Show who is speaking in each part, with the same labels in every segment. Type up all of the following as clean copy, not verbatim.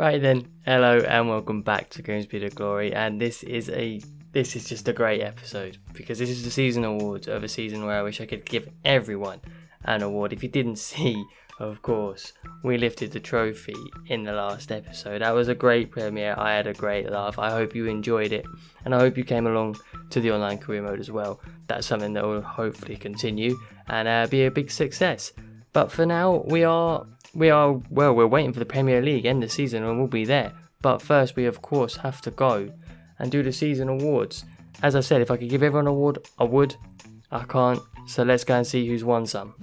Speaker 1: Right then, hello and welcome back to Grimsby to Glory, and this is just a great episode because this is the season awards of a season where I wish I could give everyone an award. If you didn't see, of course, we lifted the trophy in the last episode. That was a great premiere. I had a great laugh. I hope you enjoyed it, and I hope you came along to the online career mode as well. That's something that will hopefully continue and be a big success. But for now, we're waiting for the Premier League end of the season and we'll be there. But first, we of course have to go and do the season awards. As I said, if I could give everyone an award, I would. I can't. So let's go and see who's won some.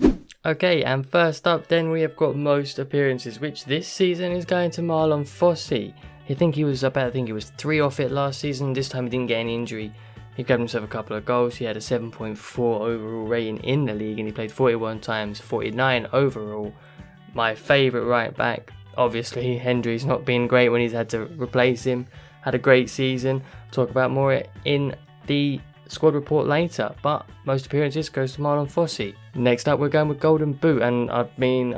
Speaker 1: Okay, and first up then we have got most appearances, which this season is going to Marlon Fossey. I think he was 3 off it last season. This time he didn't get any injury. He grabbed himself a couple of goals. He had a 7.4 overall rating in the league and he played 41 times, 49 overall. My favourite right back, obviously Hendry's not been great when he's had to replace him. Had a great season. Talk about more in the squad report later, but most appearances goes to Marlon Fossey. Next up we're going with Golden Boot, and I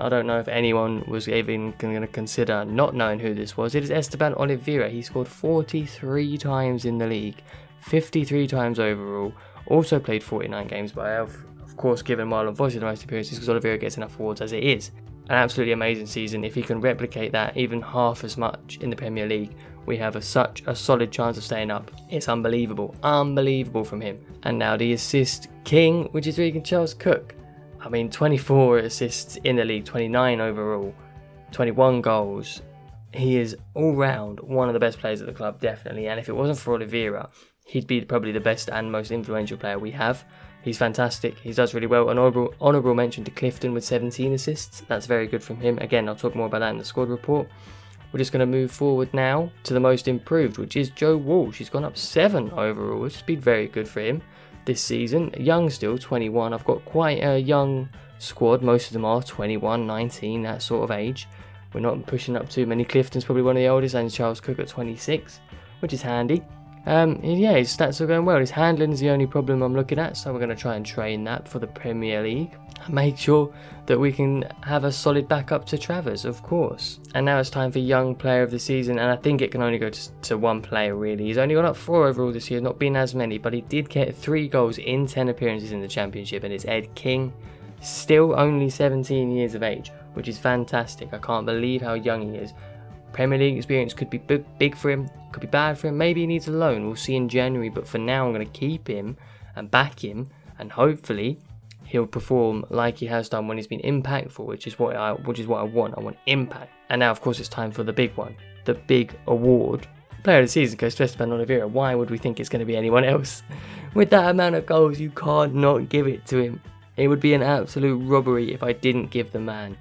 Speaker 1: don't know if anyone was even going to consider not knowing who this was. It is Esteban Oliveira. He scored 43 times in the league, 53 times overall, also played 49 games, but I have of course given Marlon Fossey the most appearances because Oliveira gets enough awards as it is. An absolutely amazing season. If he can replicate that even half as much in the Premier League, we have such a solid chance of staying up. It's unbelievable from him. And now the assist king, which is Regan Charles Cook. 24 assists in the league, 29 overall, 21 goals. He is all round one of the best players at the club, definitely. And if it wasn't for Oliveira, he'd be probably the best and most influential player we have. He's fantastic. He does really well. An honourable mention to Clifton with 17 assists. That's very good from him. Again, I'll talk more about that in the squad report. We're just going to move forward now to the most improved, which is Joe Walsh. He's gone up 7 overall, which has been very good for him this season. Young still, 21. I've got quite a young squad. Most of them are 21, 19, that sort of age. We're not pushing up too many. Clifton's probably one of the oldest, and Charles Cook at 26, which is handy. His stats are going well. His handling is the only problem I'm looking at, so we're going to try and train that for the Premier League. Make sure that we can have a solid backup to Travers, of course. And now it's time for Young Player of the Season, and I think it can only go to one player really. He's only gone up 4 overall this year, not been as many, but he did get 3 goals in 10 appearances in the Championship, and it's Ed King. Still only 17 years of age, which is fantastic. I can't believe how young he is. Premier League experience could be big for him, could be bad for him. Maybe he needs a loan. We'll see in January, but for now I'm going to keep him and back him, and hopefully he'll perform like he has done when he's been impactful, which is what I want. I want impact. And now, of course, it's time for the big one, the big award. Player of the season goes to Esteban Oliveira. Why would we think it's going to be anyone else? With that amount of goals, you can't not give it to him. It would be an absolute robbery if I didn't give the man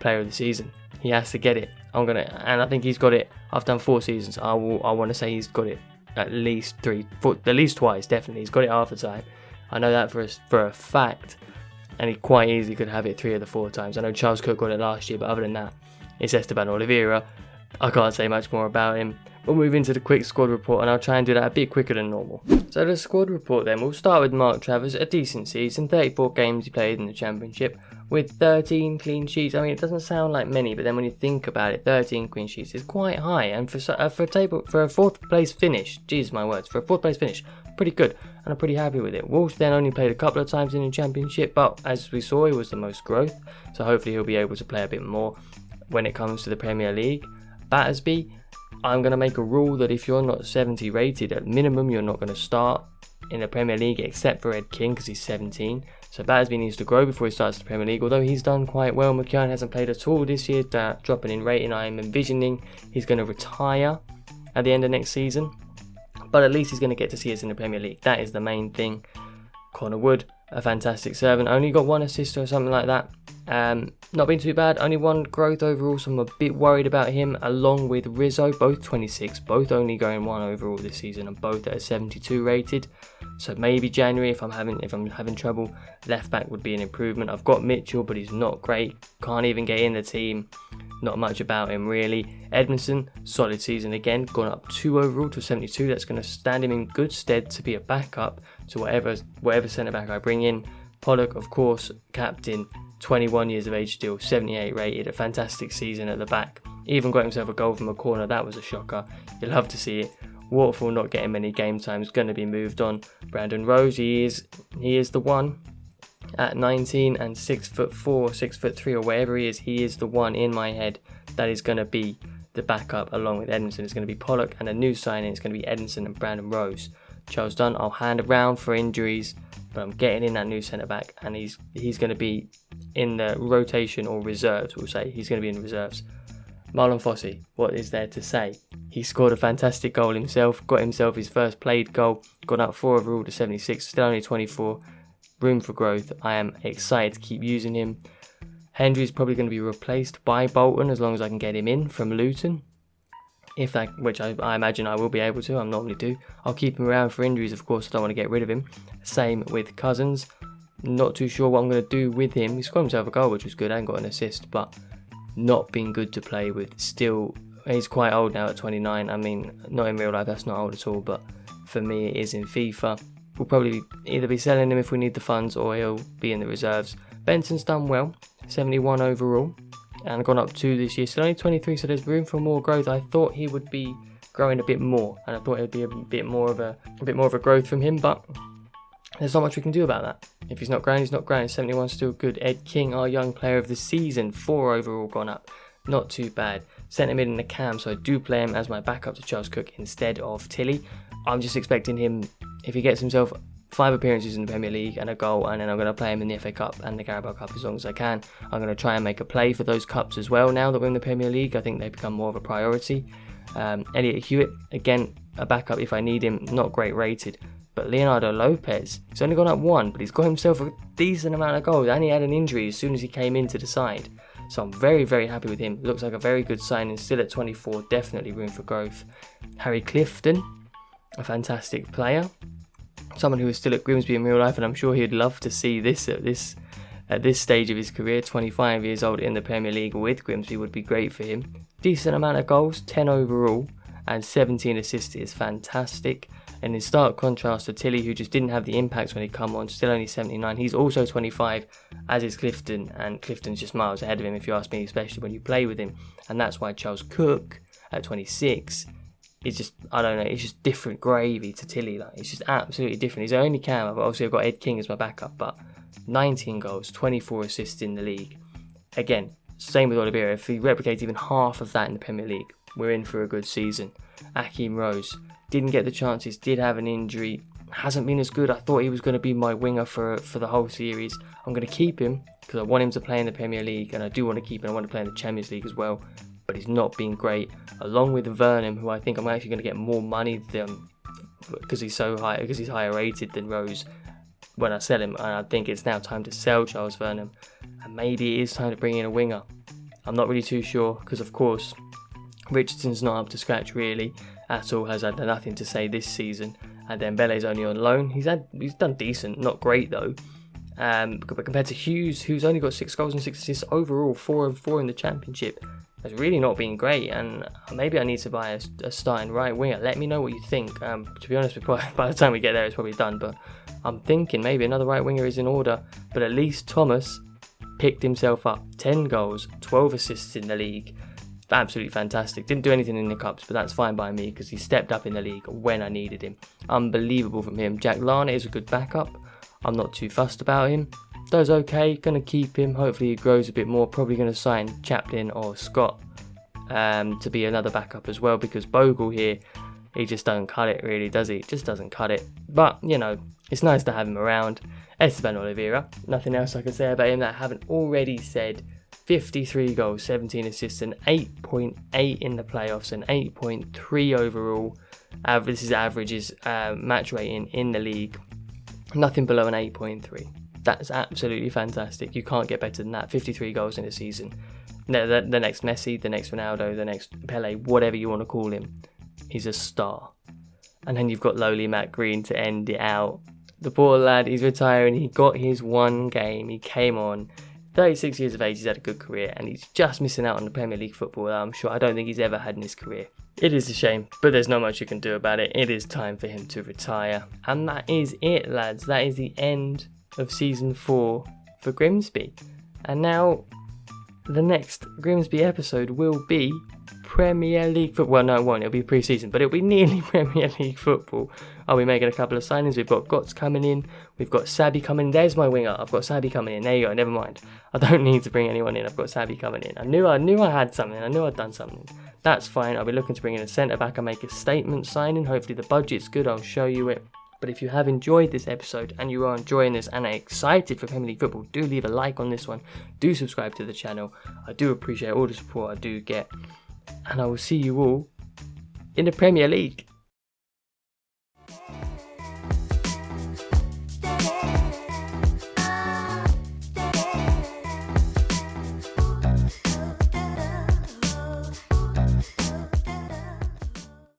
Speaker 1: Player of the Season. He has to get it. And I think he's got it. I've done 4 seasons. I want to say he's got it at least twice. Definitely, he's got it half the time. I know that for a fact, and he quite easily could have it 3 of the 4 times. I know Charles Cook got it last year, but other than that, it's Esteban Oliveira. I can't say much more about him. We'll move into the quick squad report, and I'll try and do that a bit quicker than normal. So the squad report then, we'll start with Mark Travers. A decent season, 34 games he played in the Championship, with 13 clean sheets. It doesn't sound like many, but then when you think about it, 13 clean sheets is quite high. And for a 4th place finish, Jesus my words, for a 4th place finish, pretty good, and I'm pretty happy with it. Walsh then only played a couple of times in the Championship, but as we saw, he was the most growth, so hopefully he'll be able to play a bit more when it comes to the Premier League. Battersby, I'm going to make a rule that if you're not 70 rated, at minimum you're not going to start in the Premier League except for Ed King because he's 17. So Battersby needs to grow before he starts the Premier League, although he's done quite well. McKeown hasn't played at all this year, dropping in rating. I am envisioning he's going to retire at the end of next season, but at least he's going to get to see us in the Premier League. That is the main thing. Connor Wood, a fantastic servant, only got 1 assist or something like that. Not been too bad, only 1 growth overall, so I'm a bit worried about him, along with Rizzo, both 26, both only going 1 overall this season, and both at a 72 rated. So maybe January, if I'm having trouble, left back would be an improvement. I've got Mitchell, but he's not great, can't even get in the team. Not much about him really. Edmondson, solid season again, gone up 2 overall to 72. That's going to stand him in good stead to be a backup to whatever centre back I bring in. Pollock, of course, captain, 21 years of age still, 78 rated, a fantastic season at the back. Even got himself a goal from a corner. That was a shocker. You'll love to see it. Waterfall not getting many game times, going to be moved on. Brandon Rose, he is the one at 19 and 6'4", 6'3", or wherever he is the one in my head that is going to be the backup along with Edmondson. It's going to be Pollock, and a new signing, it's going to be Edmondson and Brandon Rose. Charles Dunn, I'll hand around for injuries, but I'm getting in that new centre back, and he's going to be in the rotation or reserves, we'll say. He's going to be in reserves. Marlon Fossey, what is there to say? He scored a fantastic goal himself, got himself his first played goal, got up 4 overall to 76, still only 24, room for growth. I am excited to keep using him. Hendry's probably going to be replaced by Bolton as long as I can get him in from Luton. Which I imagine I will be able to, I normally do. I'll keep him around for injuries, of course, I don't want to get rid of him. Same with Cousins. Not too sure what I'm going to do with him. He scored himself a goal, which was good, and got an assist, but not been good to play with. Still, he's quite old now at 29. I mean, not in real life, that's not old at all, but for me it is in FIFA. We'll probably either be selling him if we need the funds, or he'll be in the reserves. Benson's done well, 71 overall, and gone up 2 this year. Still only 23, so there's room for more growth. I thought he would be growing a bit more, and I thought it would be a bit more of a growth from him, but there's not much we can do about that. If he's not growing, he's not growing. 71 still good. Ed King, our young player of the season, 4 overall, gone up. Not too bad. Centre mid in the cam, so I do play him as my backup to Charles Cook instead of Tilly. I'm just expecting him, if he gets himself 5 appearances in the Premier League and a goal, and then I'm going to play him in the FA Cup and the Carabao Cup as long as I can. I'm going to try and make a play for those cups as well now that we're in the Premier League. I think they become more of a priority. Elliot Hewitt, again, a backup if I need him, not great rated. But Leonardo Lopez, he's only gone up 1, but he's got himself a decent amount of goals, and he had an injury as soon as he came into the side. So I'm very, very happy with him. Looks like a very good signing, still at 24, definitely room for growth. Harry Clifton, a fantastic player. Someone who is still at Grimsby in real life, and I'm sure he'd love to see this at this stage of his career. 25 years old in the Premier League with Grimsby would be great for him. Decent amount of goals, 10 overall, and 17 assists is fantastic. And in stark contrast to Tilly, who just didn't have the impact when he come on, still only 79. He's also 25, as is Clifton, and Clifton's just miles ahead of him if you ask me, especially when you play with him. And that's why Charles Cook at 26 is just, I don't know, it's just different gravy to Tilly. Like, it's just absolutely different. He's the only cam, but obviously I've got Ed King as my backup, but 19 goals, 24 assists in the league. Again, same with Oliveira. If he replicates even half of that in the Premier League, we're in for a good season. Akeem Rose didn't get the chances, did have an injury, hasn't been as good. I thought he was going to be my winger for the whole series. I'm going to keep him because I want him to play in the Premier League, and I do want to keep him. I want to play in the Champions League as well, but he's not been great. Along with Vernon, who I think I'm actually going to get more money than because he's so high, because he's higher rated than Rose when I sell him. And I think it's now time to sell Charles Vernon, and maybe it is time to bring in a winger. I'm not really too sure because, of course, Richardson's not up to scratch really at all, has had nothing to say this season, and then Dembele's only on loan. He's done decent, not great though. But compared to Hughes, who's only got 6 goals and 6 assists overall, 4 and 4 in the Championship, has really not been great. And maybe I need to buy a starting right winger. Let me know what you think. To be honest, by the time we get there, it's probably done. But I'm thinking maybe another right winger is in order. But at least Thomas picked himself up. 10 goals, 12 assists in the league. Absolutely fantastic. Didn't do anything in the cups, but that's fine by me because he stepped up in the league when I needed him. Unbelievable from him. Jack Lana is a good backup. I'm not too fussed about him. Does okay. Going to keep him. Hopefully he grows a bit more. Probably going to sign Chaplin or Scott to be another backup as well, because Bogle here, he just don't cut it really, does he? Just doesn't cut it. But, you know, it's nice to have him around. Esteban Oliveira. Nothing else I can say about him that I haven't already said. 53 goals, 17 assists, and 8.8 in the playoffs, and 8.3 overall. This is averages match rating in the league. Nothing below an 8.3. That's absolutely fantastic. You can't get better than that. 53 goals in a season. The next Messi, the next Ronaldo, the next Pele, whatever you want to call him, he's a star. And then you've got lowly Matt Green to end it out. The poor lad, he's retiring. He got his one game. He came on. 36 years of age, he's had a good career, and he's just missing out on the Premier League football that I don't think he's ever had in his career. It is a shame, but there's not much you can do about it. It is time for him to retire. And that is it, lads. That is the end of Season 4 for Grimsby. And now, the next Grimsby episode will be Premier League football. Well, no, it won't. It'll be pre-season, but it'll be nearly Premier League football. I'll be making a couple of signings. We've got Gotts coming in. We've got Sabi coming in. There's my winger. I've got Sabi coming in. There you go. Never mind. I don't need to bring anyone in. I've got Sabi coming in. I knew I had something. I knew I'd done something. That's fine. I'll be looking to bring in a centre-back and make a statement signing. Hopefully the budget's good. I'll show you it. But if you have enjoyed this episode and you are enjoying this and are excited for Premier League football, do leave a like on this one. Do subscribe to the channel. I do appreciate all the support I do get. And I will see you all in the Premier League.